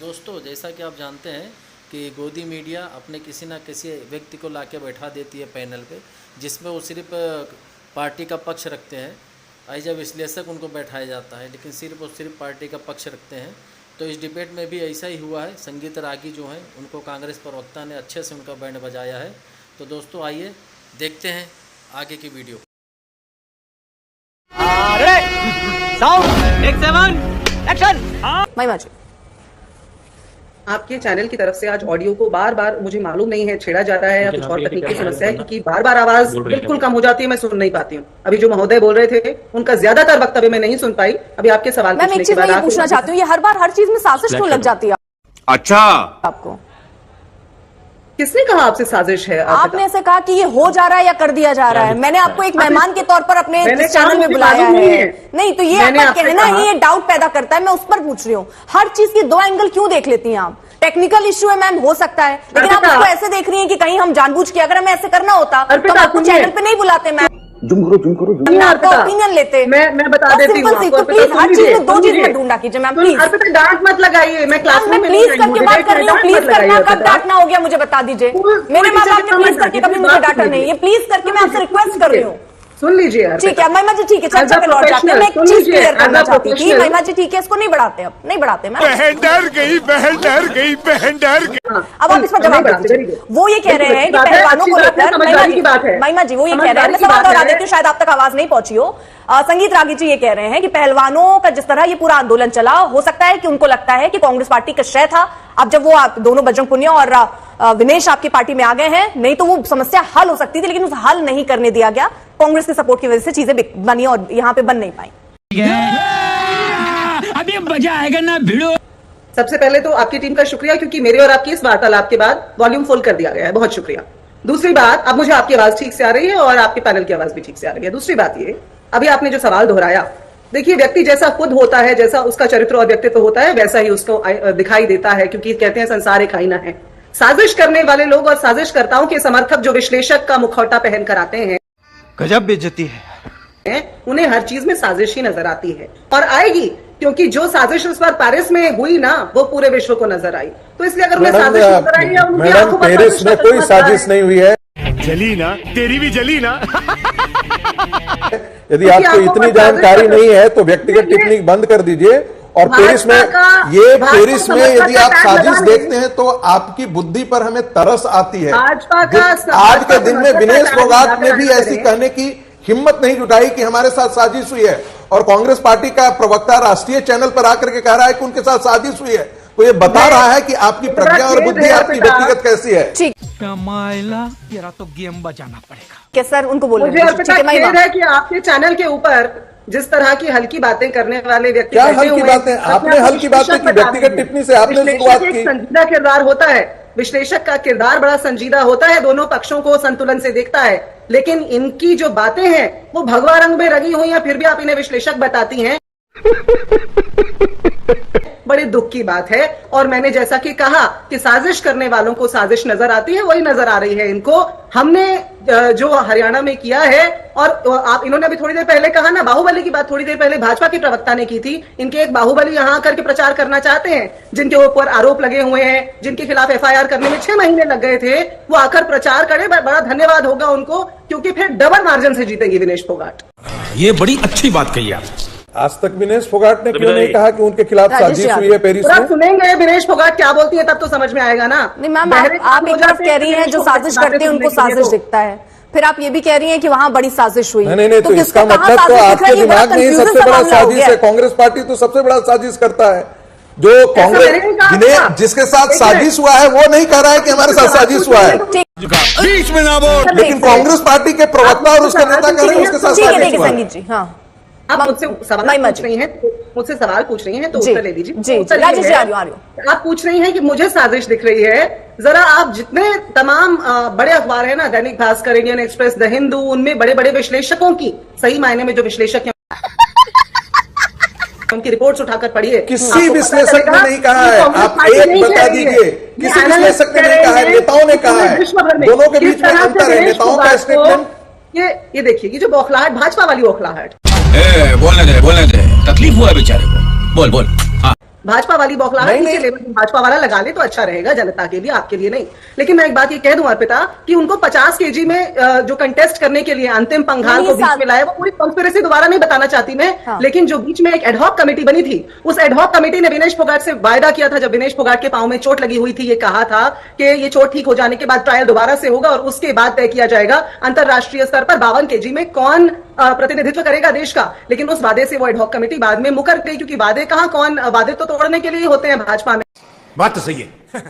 दोस्तों, जैसा कि आप जानते हैं कि गोदी मीडिया अपने किसी न किसी व्यक्ति को लाके बैठा देती है पैनल पे, जिसमें वो सिर्फ पार्टी का पक्ष रखते हैं। एज अ विश्लेषक उनको बैठाया जाता है, लेकिन सिर्फ और सिर्फ पार्टी का पक्ष रखते हैं। तो इस डिबेट में भी ऐसा ही हुआ है। संगीता रागी जो हैं, उनको कांग्रेस प्रवक्ता ने अच्छे से उनका बैंड बजाया है। तो दोस्तों आइए देखते हैं आगे की वीडियो। साउंड एक 7 एक्शन। महिमा जी, आपके चैनल की तरफ से आज ऑडियो को बार बार मुझे मालूम नहीं है छेड़ा जा रहा है या कुछ और तकनीकी समस्या है, क्योंकि बार बार आवाज बिल्कुल कम हो जाती है, मैं सुन नहीं पाती हूँ। अभी जो महोदय बोल रहे थे उनका ज्यादातर वक्तव्य मैं नहीं सुन पाई। अभी आपके सवाल पूछने के बाद पूछना चाहती हूँ, ये हर बार हर चीज में साजिश क्यों लग जाती है? अच्छा, आपको किसने कहा आपसे साजिश है? आपने ऐसे कहा कि ये हो जा रहा है या कर दिया जा रहा है। मैंने आपको एक मेहमान के तौर पर अपने चैनल में बुलाया है। नहीं तो ये आपका कहना ही ये डाउट पैदा करता है। मैं उस पर पूछ रही हूँ, हर चीज की दो एंगल क्यों देख लेती हैं आप? टेक्निकल इश्यू है मैम, हो सकता है, लेकिन आप उसको ऐसे देख रही हैं कि कहीं हम जानबूझ के, अगर हमें ऐसे करना होता तो हम आपको चैनल पे नहीं बुलाते मैम। आपका ओपिनियन लेते। मैं बता देती हूँ। तो प्लीज हर चीज में दो चीज में ढूंढा कीजिए मैम, प्लीज। डांट मत लगाइए, मैं क्लास में प्लीज करके बात कर रही हूँ। प्लीज करना कब डांटना हो गया मुझे बता दीजिए। मेरे माँ बाप ने प्लीज करके कभी मुझे डांटा नहीं है। प्लीज करके मैं आपसे रिक्वेस्ट कर रही हूँ। सुन लीजिए यार। ठीक है महिमा जी, ठीक है, चर्चा पे लौट जाते हैं। मैं एक चीज क्लियर करना चाहती थी महिमा जी, ठीक है, इसको नहीं बढ़ाते, अब नहीं बढ़ाते। बहन डर गई, बहन डर गई, बहन डर गई। अब आप इस पर जवाब दीजिए। वो ये कह रहे हैं कि पहलवानों को लेकर, महिमा जी वो ये कह रहे हैं, मैं सवाल दोहरा देती हूँ, शायद आप तक आवाज नहीं पहुंची हो। संगीत रागी जी ये कह रहे हैं कि पहलवानों का जिस तरह ये पूरा आंदोलन चला, हो सकता है कि उनको लगता है कि कांग्रेस पार्टी का श्रेय था। अब जब वो आप दोनों बजरंग पुनिया और विनेश आपकी पार्टी में आ गए हैं, नहीं तो वो समस्या हल हो सकती थी, लेकिन उसे हल नहीं करने दिया गया। कांग्रेस के सपोर्ट की वजह से चीजें बनी और यहाँ पे बन नहीं पाई। अभी मजा आएगा ना भिड़ो। सबसे पहले तो आपकी टीम का शुक्रिया, क्योंकि मेरे और आपकी इस वार्तालाप के बाद वॉल्यूम फुल कर दिया गया है, बहुत शुक्रिया। दूसरी बात, अब मुझे आपकी आवाज ठीक से आ रही है और आपके पैनल की आवाज भी ठीक से आ रही है। दूसरी बात ये, अभी आपने जो सवाल दोहराया, देखिए व्यक्ति जैसा खुद होता है, जैसा उसका चरित्र और व्यक्तित्व होता है, वैसा ही उसको दिखाई देता है, क्योंकि कहते हैं संसार एक आईना है। साजिश करने वाले लोग और साजिशकर्ताओं के समर्थक जो विश्लेषक का मुखौटा पहनकर आते हैं, गजब बेइज्जती है, उन्हें हर चीज में साजिश ही नजर आती है और आएगी, क्योंकि जो साजिश उस पर पेरिस में हुई ना, वो पूरे विश्व को नजर आई। तो इसलिए अगर उन्हें साजिश नजर आई, मैडम पेरिस में कोई साजिश नहीं हुई है। जली ना, तेरी भी जली ना। यदि आपको इतनी जानकारी नहीं है तो व्यक्तिगत टिप्पणी बंद कर दीजिए। और पेरिस में यदि आप साजिश देखते हैं तो आपकी बुद्धि पर हमें तरस आती है। आज के दिन में विनेश फोगाट ने भी ऐसी कहने की हिम्मत नहीं जुटाई कि हमारे साथ साजिश हुई है, और कांग्रेस पार्टी का प्रवक्ता राष्ट्रीय चैनल पर आकर के कह रहा है कि उनके साथ साजिश हुई है। तो ये बता रहा है कि आपकी प्रज्ञा और बुद्धि आपकी व्यक्तिगत कैसी है। ठीक, तेरा तो गेम बजाना पड़ेगा। क्या सर उनको बोलो। मुझे खेद है कि आपके चैनल के ऊपर जिस तरह की हल्की बातें करने वाले व्यक्ति, क्या हल्की बातें? आपने हल्की बातें की, व्यक्तिगत टिप्पणी से आपने शुरुआत की। संजीदा किरदार होता है, विश्लेषक का किरदार बड़ा संजीदा होता है, दोनों पक्षों को संतुलन से देखता है, लेकिन इनकी जो बातें हैं वो भगवा रंग में रंगी हुई हैं, फिर भी आप इन्हें विश्लेषक बताती हैं। बड़े दुख की बात है। और मैंने जैसा कि कहा कि साजिश करने वालों को साजिश नजर आती है, वही नजर आ रही है इनको। हमने जो हरियाणा में किया है, और आप इन्होंने अभी थोड़ी देर पहले कहा ना, बाहुबली की बात थोड़ी देर पहले भाजपा की प्रवक्ता ने की थी। इनके एक बाहुबली यहां आकर के प्रचार करना चाहते हैं, जिनके ऊपर आरोप लगे हुए हैं, जिनके खिलाफ FIR करने में 6 महीने लग गए थे, वो आकर प्रचार करें। बड़ा धन्यवाद होगा उनको, क्योंकि फिर डबल मार्जिन से जीतेंगे विनेश फोगाट। ये बड़ी अच्छी बात कही आप। आज तक विनेश फोगाट ने क्यों नहीं कहा कि उनके खिलाफ साजिश हुई है पेरिस में? सुनेंगे विनेश फोगाट क्या बोलती है, तब तो समझ में आएगा ना। नहीं मैम, आप एक तरफ कह रही हैं जो साजिश करते हैं उनको साजिश दिखता है, फिर आप ये भी कह रही हैं कि वहां बड़ी साजिश हुई। नहीं, तो इसका मतलब तो आपके दिमाग में ही सबसे बड़ा साजिश है। कांग्रेस पार्टी तो सबसे बड़ा साजिश करता है। जो कांग्रेस जिसके साथ साजिश हुआ है वो नहीं कह रहा है कि हमारे साथ साजिश हुआ है, बीच में ना बोल। लेकिन कांग्रेस पार्टी के प्रवक्ता और उसके नेता कह रहे हैं उसके साथ साजिश हुआ है। संगीत जी, हाँ, आप मुझसे सवाल पूछ रही हैं, मुझसे सवाल पूछ रही हैं तो उत्तर ले लीजिए। आप पूछ रही हैं कि मुझे साजिश दिख रही है। जरा आप जितने तमाम बड़े अखबार हैं ना, Dainik Bhaskar, Indian express, the Hindu, उनमें बड़े बड़े विश्लेषकों की, सही मायने में जो विश्लेषक हैं, उनकी रिपोर्ट्स उठाकर पढ़िए। किसी विश्लेषक ने नहीं कहा है, आप एक बता दीजिए। किसी विश्लेषक ने नहीं कहा है, नेताओं ने कहा है। दोनों के बीच में अंतर है। नेताओं का स्टेटमेंट ये देखिए, ये जो बौखलाहट, भाजपा वाली बौखलाहट, बोलने दे, तकलीफ हुआ बेचारे को, बोल। हाँ। भाजपा वाली बौखलाहट नीचे लेवल में भाजपा वाला लगा ले तो अच्छा रहेगा, जनता के लिए, आपके लिए नहीं। लेकिन मैं एक बात ये कह दूं अर्पिता कि उनको 50 केजी में जो कंटेस्ट करने के लिए अंतिम पंघाल को बीच में लाया, वो पूरी कॉन्स्पिरेसी दोबारा नहीं बताना चाहती मैं, लेकिन जो बीच में एक एडहॉक कमेटी बनी थी, उस एडहॉक कमेटी ने विनेश फोगाट से वायदा किया था, जब विनेश फोगाट के पांव में चोट लगी हुई थी, ये कहा था कि ये चोट ठीक हो जाने के बाद ट्रायल दोबारा से होगा और उसके बाद तय किया जाएगा अंतरराष्ट्रीय स्तर पर 52 केजी में कौन प्रतिनिधित्व करेगा देश का। लेकिन उस वादे से वो एडहॉक कमेटी बाद में मुकर गई, क्योंकि वादे कहां, कौन वादे तो तोड़ने के लिए होते हैं भाजपा में। बात तो सही है।